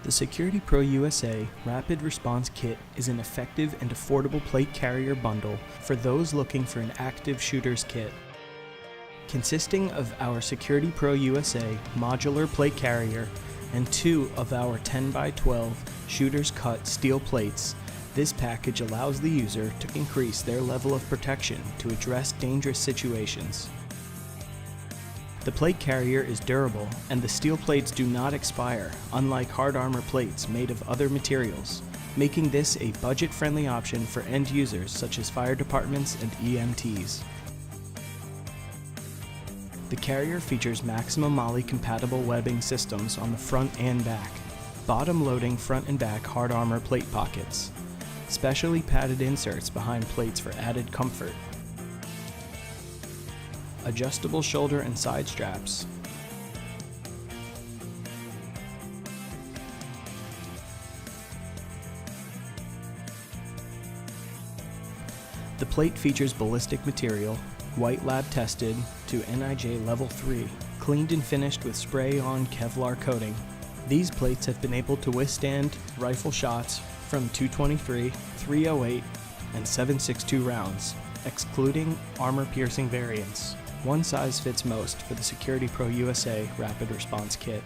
The SecPro USA Rapid Response Kit is an effective and affordable plate carrier bundle for those looking for an active shooter's kit. Consisting of our SecPro USA modular plate carrier and 2 of our 10x12 shooter's cut steel plates, this package allows the user to increase their level of protection to address dangerous situations. The plate carrier is durable, and the steel plates do not expire, unlike hard armor plates made of other materials, making this a budget-friendly option for end users such as fire departments and EMTs. The carrier features maximum MOLLE-compatible webbing systems on the front and back, bottom-loading front and back hard armor plate pockets, specially padded inserts behind plates for added comfort, adjustable shoulder and side straps, the plate features ballistic material, white lab tested to NIJ level 3, cleaned and finished with spray-on Kevlar coating. These plates have been able to withstand rifle shots from .223, .308, and .762 rounds, excluding armor-piercing variants. One size fits most for the SecPro USA Rapid Response Kit.